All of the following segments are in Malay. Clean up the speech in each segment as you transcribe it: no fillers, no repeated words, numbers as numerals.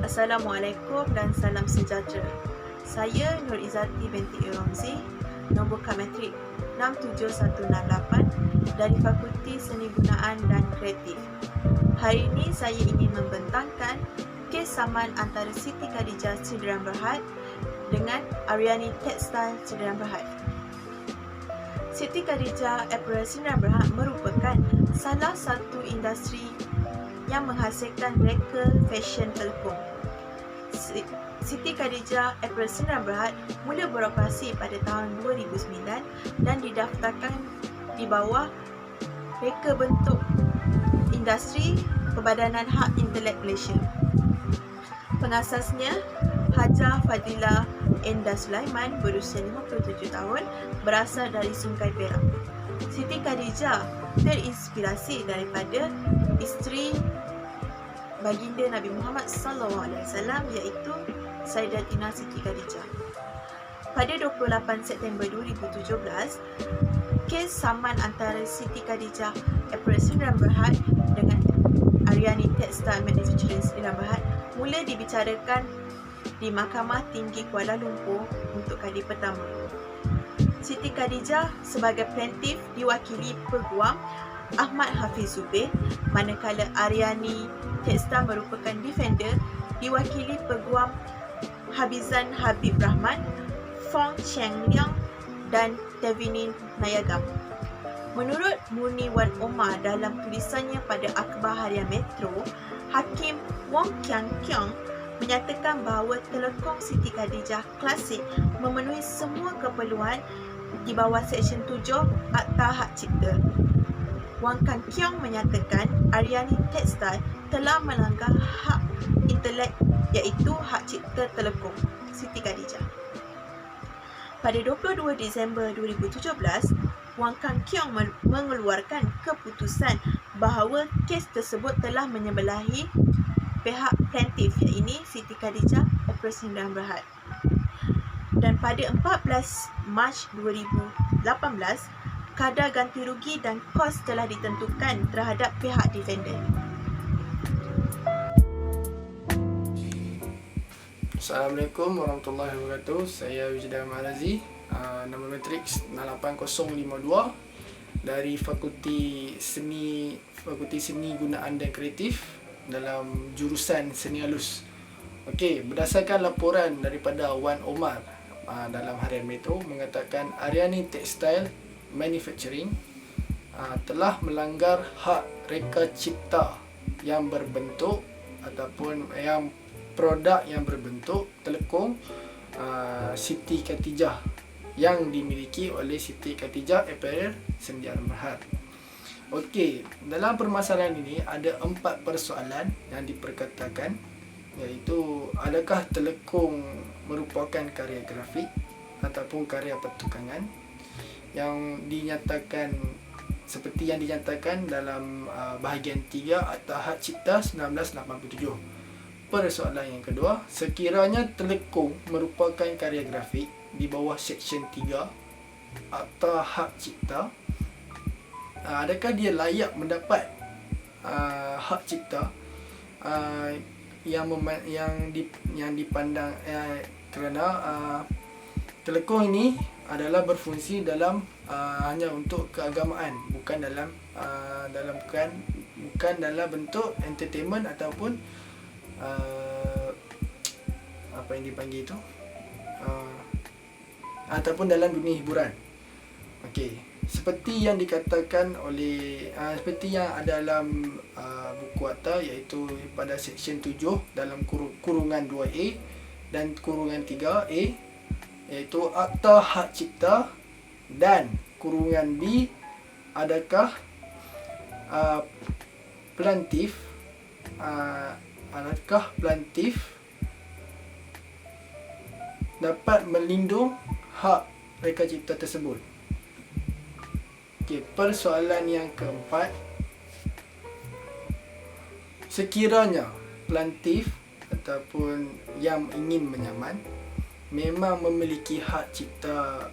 Assalamualaikum dan salam sejahtera. Saya Nur Izzati binti Iromzi, nombor Kametrik 67168 dari Fakulti Seni Gunaan dan Kreatif. Hari ini saya ingin membentangkan kes saman antara Siti Khadijah Sidrahan Berhad dengan Aryani Textile Sidrahan Berhad. Siti Khadijah Apparel Sidrahan Berhad merupakan salah satu industri yang menghasilkan reka fashion telekong. Siti Khadijah Apparel Sidrahan Berhad mula beroperasi pada tahun 2009 dan didaftarkan di bawah reka bentuk industri Perbadanan Hak Intelek Malaysia. Pengasasnya Hajah Fadilah Endah Sulaiman berusia 57 tahun, berasal dari Sungai Perak. Siti Khadijah terinspirasi daripada isteri baginda Nabi Muhammad SAW, iaitu Sayyidatina Siti Khadijah. Pada 28 September 2017, kes saman antara Siti Khadijah Apparel Sidrahan Berhad dengan Aryani Textile Manufacturing Sidrahan Berhad mula dibicarakan di Mahkamah Tinggi Kuala Lumpur untuk kali pertama. Siti Khadijah sebagai plaintiff diwakili Peguam Ahmad Hafiz Zubir, manakala Aryani Textile merupakan defender diwakili Peguam Habizan Habib Rahman, Fong Cheng Liang dan Tevinin Nayagam. Menurut Murni Wan Omar dalam tulisannya pada Akhbar Harian Metro, Hakim Wong Kiang Kiang menyatakan bahawa telekong Siti Khadijah klasik memenuhi semua keperluan di bawah Seksyen 7 Akta Hak Cipta. Wang Kan Kiang menyatakan Aryani Textile telah melanggar hak intelek, iaitu hak cipta telekong Siti Khadijah. Pada 22 Disember 2017, Wang Kan Kiang mengeluarkan keputusan bahawa kes tersebut telah menyebelahi pihak plaintiff, iaitu Siti Khadijah Apparel Sidrahan Berhad. Dan pada 14 Mac 2018, kadar ganti rugi dan kos telah ditentukan terhadap pihak defendant. Assalamualaikum warahmatullahi wabarakatuh. Saya Wijdan Mahrazi, nama matriks 68052 dari Fakulti Seni Gunaan dan Kreatif dalam jurusan Seni Halus. Okey, berdasarkan laporan daripada Wan Omar dalam Harian Metro mengatakan Aryani Textile Manufacturing telah melanggar hak reka cipta yang berbentuk ataupun yang produk yang berbentuk telekong Siti Khadijah yang dimiliki oleh Siti Khadijah Apparel Sidrahan Berhad. Okey, dalam permasalahan ini ada 4 persoalan yang diperkatakan, iaitu adakah telekong merupakan karya grafik ataupun karya pertukangan yang dinyatakan seperti yang dinyatakan dalam bahagian 3 Akta Hak Cipta 1987. Persoalan yang kedua, sekiranya telekong merupakan karya grafik di bawah Seksyen 3 Akta Hak Cipta, adakah dia layak mendapat hak cipta yang dipandang kerana telekong ini adalah berfungsi dalam hanya untuk keagamaan, bukan dalam bentuk entertainment ataupun apa yang dipanggil itu ataupun dalam dunia hiburan. Okey, seperti yang dikatakan oleh seperti yang ada dalam buku akta, iaitu pada Seksyen 7 dalam kurungan 2A dan kurungan 3A, iaitu Akta Hak Cipta, dan kurungan B, adakah plaintiff dapat melindung hak reka cipta tersebut. Okey, persoalan yang keempat, sekiranya plaintiff ataupun yang ingin menyaman memang memiliki hak cipta,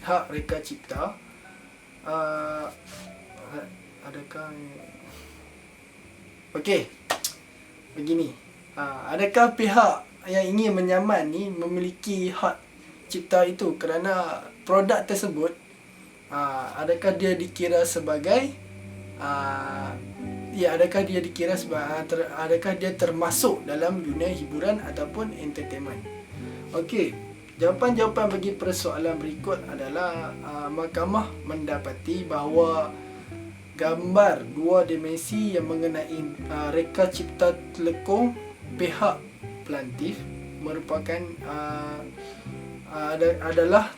hak reka cipta, adakah okey, begini, adakah pihak yang ingin menyaman ni memiliki hak cipta itu kerana produk tersebut, adakah dia dikira sebagai adakah dia dikira sebagai adakah dia termasuk dalam dunia hiburan ataupun entertainment? Okey, jawapan-jawapan bagi persoalan berikut adalah mahkamah mendapati bahawa gambar dua dimensi yang mengenai reka cipta telekung pihak pelantif merupakan adalah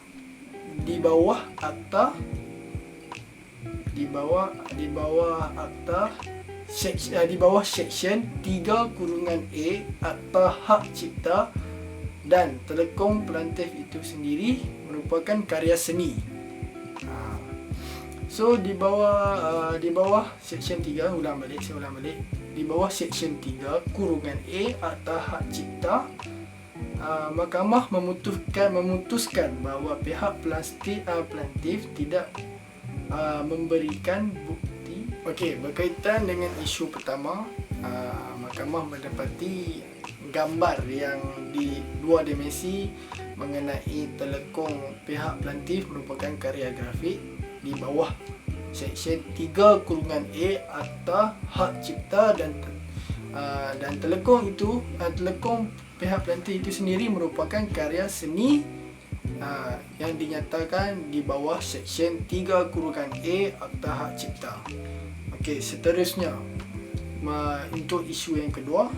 di bawah akta seksyen 3/A Akta Hak Cipta, dan telekung pelantif itu sendiri merupakan karya seni. So di bawah seksyen 3, saya ulang balik. Di bawah seksyen 3/A Akta Hak Cipta, mahkamah memutuskan bahawa pihak pelantif tidak memberikan bukti. Okey, berkaitan dengan isu pertama, mahkamah mendapati gambar yang di dua dimensi mengenai telekung pihak pelantif merupakan karya grafik di bawah seksyen 3/A Akta Hak Cipta, dan telekung pihak pelantif itu sendiri merupakan karya seni yang dinyatakan di bawah seksyen 3/A Akta Hak Cipta. Okey, seterusnya untuk isu yang kedua,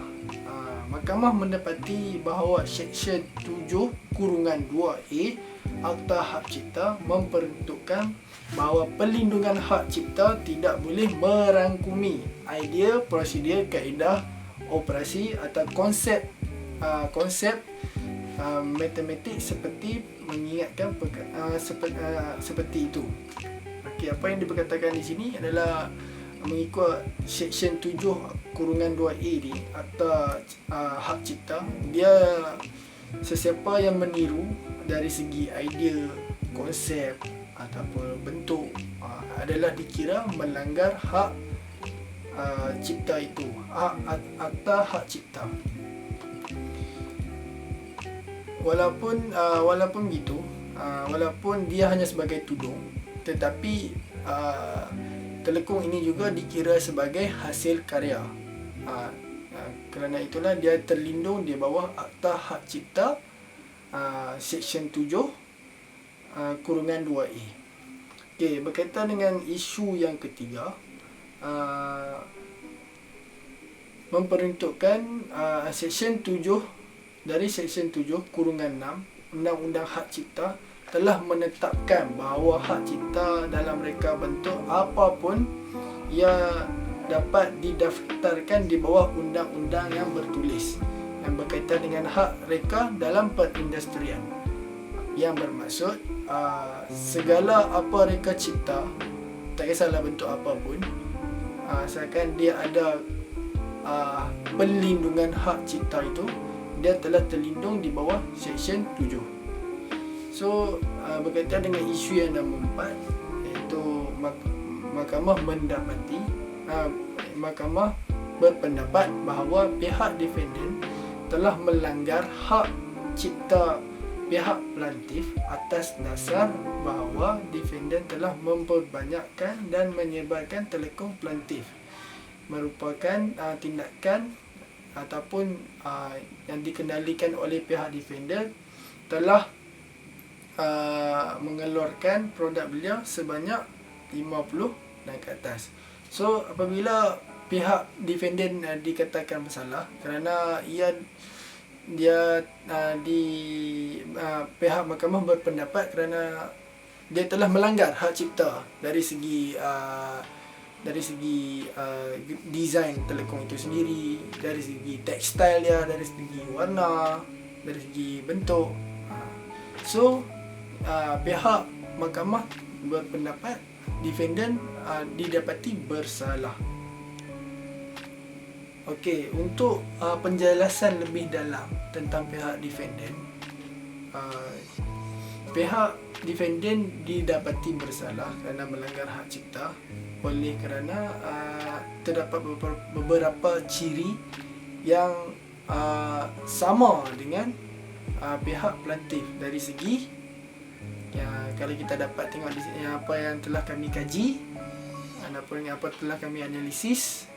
mahkamah mendapati bahawa seksyen 7/2A Akta Hak Cipta memperuntukkan bahawa pelindungan hak cipta tidak boleh merangkumi idea, prosedur, kaedah operasi atau konsep matematik seperti mengingatkan seperti itu. Okey, apa yang diperkatakan di sini adalah mengikut seksyen 7/2A ni, Akta Hak Cipta, dia sesiapa yang meniru dari segi idea, konsep ataupun bentuk adalah dikira melanggar hak cipta itu, Akta Hak Cipta. Walaupun begitu, walaupun dia hanya sebagai tudung, tetapi telekung ini juga dikira sebagai hasil karya. Kerana itulah dia terlindung di bawah Akta Hak Cipta seksyen 7/2A. Okey, berkaitan dengan isu yang ketiga, memperuntukkan seksyen 7 dari seksyen 7/6 Undang-Undang Hak Cipta telah menetapkan bahawa hak cipta dalam reka bentuk apapun ia dapat didaftarkan di bawah undang-undang yang bertulis yang berkaitan dengan hak reka dalam perindustrian, yang bermaksud segala apa reka cipta, tak kisahlah bentuk apapun, asalkan dia ada perlindungan hak cipta itu, dia telah terlindung di bawah seksyen 7. So berkaitan dengan isu yang nombor 4, iaitu mahkamah berpendapat bahawa pihak defendant telah melanggar hak cipta pihak pelantif atas dasar bahawa defendant telah memperbanyakkan dan menyebarkan telekung pelantif, merupakan tindakan ataupun yang dikendalikan oleh pihak defendant telah mengeluarkan produk beliau sebanyak 50 dan ke atas. So apabila pihak defendant dikatakan bersalah kerana pihak mahkamah berpendapat kerana dia telah melanggar hak cipta dari segi desain telekung itu sendiri, dari segi tekstil dia, dari segi warna, dari segi bentuk. So pihak mahkamah berpendapat defendant didapati bersalah. Okey, untuk penjelasan lebih dalam tentang pihak defendant, pihak defendant didapati bersalah kerana melanggar hak cipta oleh kerana terdapat beberapa ciri yang sama dengan pihak plaintiff dari segi kalau kita dapat tengok di sini apa yang telah kami kaji, apa telah kami analisis,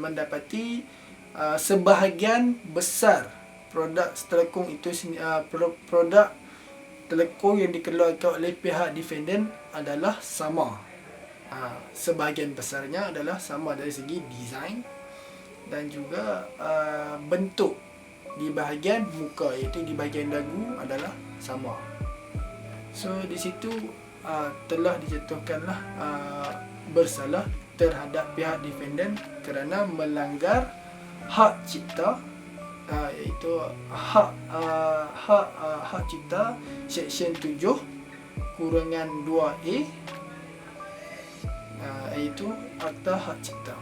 mendapati sebahagian besar produk telekong itu produk telekong yang dikeluarkan oleh pihak defendant adalah sama. Sebahagian besarnya adalah sama dari segi design dan juga bentuk di bahagian muka, iaitu di bahagian dagu adalah sama. So di situ telah dijatuhkanlah bersalah terhadap pihak defendant kerana melanggar hak cipta, iaitu hak cipta Seksyen 7 kurangan 2A, iaitu Akta Hak Cipta.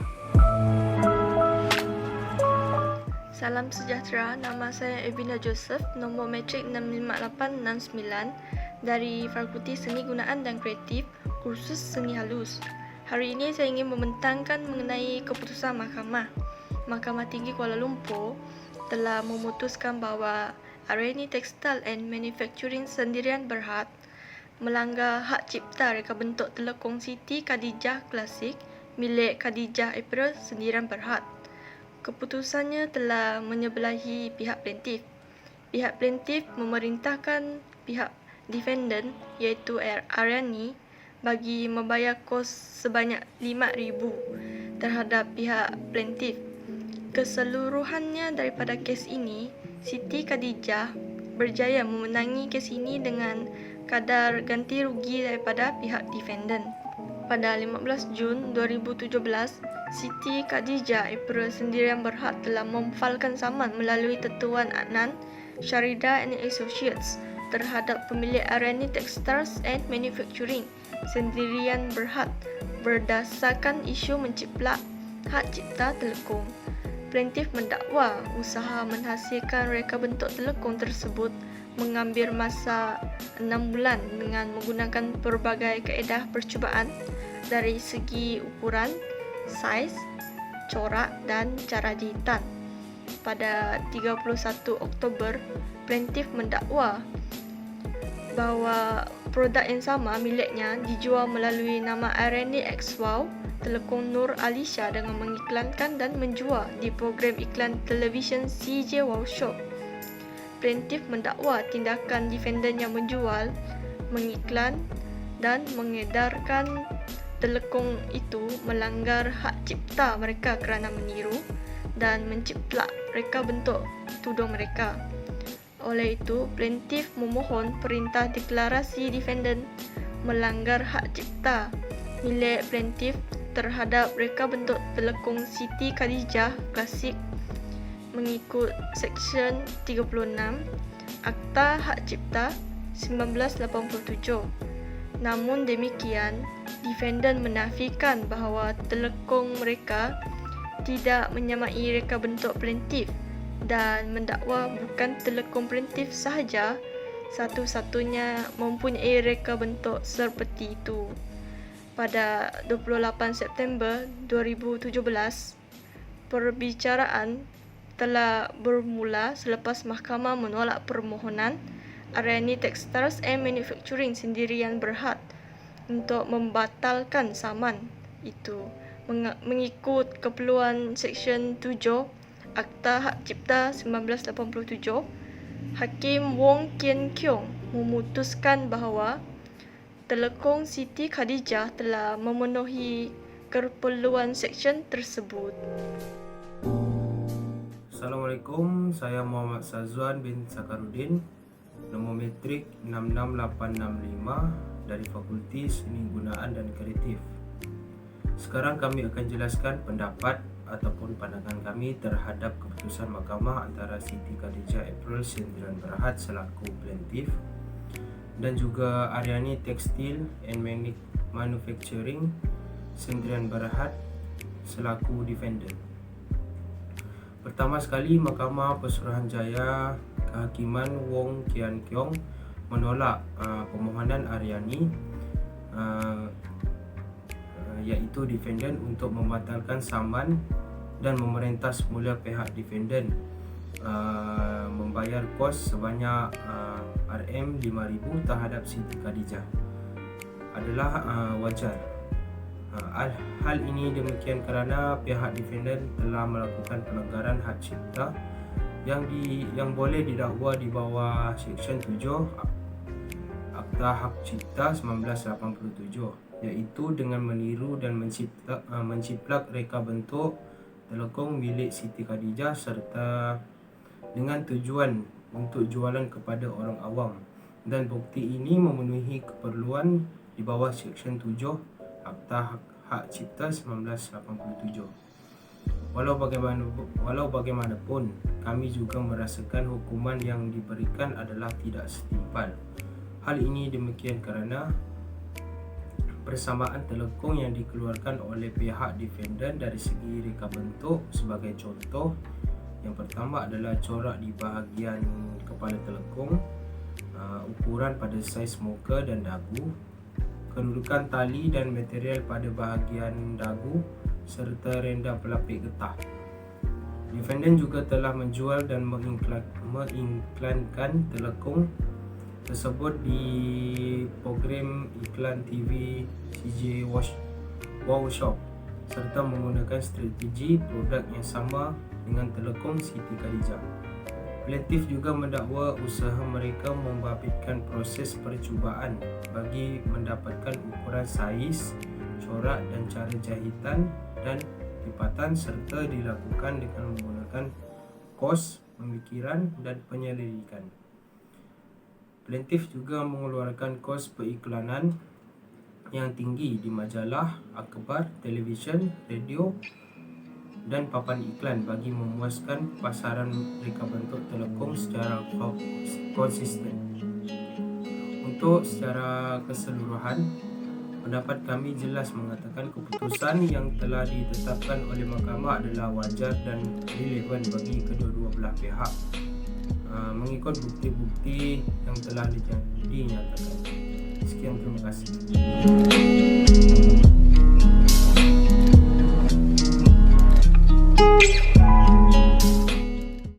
Salam sejahtera, nama saya Evina Joseph, nombor metrik 65869 dari Fakulti Seni Gunaan dan Kreatif, kursus Seni Halus. Hari ini saya ingin membentangkan mengenai keputusan Mahkamah. Mahkamah Tinggi Kuala Lumpur telah memutuskan bahawa Aryani Textile and Manufacturing Sendirian Berhad melanggar hak cipta reka bentuk telekong Siti Khadijah Klasik milik Khadijah April Sendirian Berhad. Keputusannya telah menyebelahi pihak plaintiff. Pihak plaintiff memerintahkan pihak defendant iaitu Aryani bagi membayar kos sebanyak RM5,000 terhadap pihak plaintiff. Keseluruhannya daripada kes ini, Siti Khadijah berjaya memenangi kes ini dengan kadar ganti rugi daripada pihak defendant. Pada 15 Jun 2017, Siti Khadijah April Sendirian Berhad telah memfalkan saman melalui Tetuan Adnan Sharida and Associates terhadap pemilik Aryani Textiles and Manufacturing Sendirian Berhad berdasarkan isu menciplak hak cipta telekong. Plaintiff mendakwa usaha menghasilkan reka bentuk telekong tersebut mengambil masa 6 bulan dengan menggunakan pelbagai kaedah percubaan dari segi ukuran, saiz, corak dan cara jahitan. Pada 31 Oktober, plaintiff mendakwa bahawa produk yang sama miliknya dijual melalui nama Aryani X-Wow Telekong Nur Alisha dengan mengiklankan dan menjual di program iklan televisyen CJ Wow Shop. Plaintiff mendakwa tindakan defendant yang menjual, mengiklan dan mengedarkan telekong itu melanggar hak cipta mereka kerana meniru dan menciplak reka bentuk tudung mereka. Oleh itu, plaintiff memohon perintah deklarasi defendant melanggar hak cipta milik plaintiff terhadap reka bentuk telekong Siti Khadijah Klasik mengikut Seksyen 36 Akta Hak Cipta 1987. Namun demikian, defendant menafikan bahawa telekong mereka tidak menyamai reka bentuk plaintiff dan mendakwa bukan telekong plaintiff sahaja satu-satunya mempunyai reka bentuk seperti itu. Pada 28 September 2017, perbicaraan telah bermula selepas mahkamah menolak permohonan Aryani Textiles and Manufacturing Sendirian Berhad untuk membatalkan saman itu mengikut keperluan Seksyen 7 Akta Hak Cipta 1987. Hakim Wong Kian Keong memutuskan bahawa telekong Siti Khadijah telah memenuhi keperluan seksyen tersebut. Assalamualaikum, saya Muhammad Sazwan bin Sakarudin, nombor metrik 66865 dari Fakulti Seni Gunaan dan Kreatif. Sekarang kami akan jelaskan pendapat ataupun pandangan kami terhadap keputusan mahkamah antara Siti Khadijah April Sendirian Berhad selaku plaintiff dan juga Aryani Textile and Manufacturing Sendirian Berhad selaku defendant. Pertama sekali, Mahkamah Pesuruhanjaya Kehakiman Wong Kian Keong menolak permohonan Aryani iaitu defendant untuk membatalkan saman dan memerintah semula pihak defendant membayar kos sebanyak RM5,000 terhadap Siti Khadijah adalah wajar. Hal ini demikian kerana pihak defendant telah melakukan pelanggaran hak cipta yang boleh didakwa di bawah Seksyen 7 Akta Hak Cipta 1987, iaitu dengan meniru dan menciplak reka bentuk telekong milik Siti Khadijah serta dengan tujuan untuk jualan kepada orang awam, dan bukti ini memenuhi keperluan di bawah Seksyen 7 Akta Hak Cipta 1987. Walau bagaimanapun, kami juga merasakan hukuman yang diberikan adalah tidak setimpal. Hal ini demikian kerana persamaan telekong yang dikeluarkan oleh pihak defendant dari segi reka bentuk sebagai contoh. Yang pertama adalah corak di bahagian kepala telekong, ukuran pada saiz muka dan dagu, kedudukan tali dan material pada bahagian dagu serta rendam pelapik getah. Defendant juga telah menjual dan mengiklankan telekong tersebut di program iklan TV CJ Wow Shop serta menggunakan strategi produk yang sama dengan telekong Siti Khadijah. Plaintiff juga mendakwa usaha mereka membabitkan proses percubaan bagi mendapatkan ukuran saiz, corak dan cara jahitan dan lipatan serta dilakukan dengan menggunakan kos, pemikiran dan penyelidikan. Plaintiff juga mengeluarkan kos periklanan yang tinggi di majalah, akhbar, televisyen, radio dan papan iklan bagi memuaskan pasaran reka bentuk telekong secara konsisten. Untuk secara keseluruhan, pendapat kami jelas mengatakan keputusan yang telah ditetapkan oleh mahkamah adalah wajar dan relevan bagi kedua-dua belah pihak mengikut bukti-bukti yang telah dinyatakan. Sekian, terima kasih.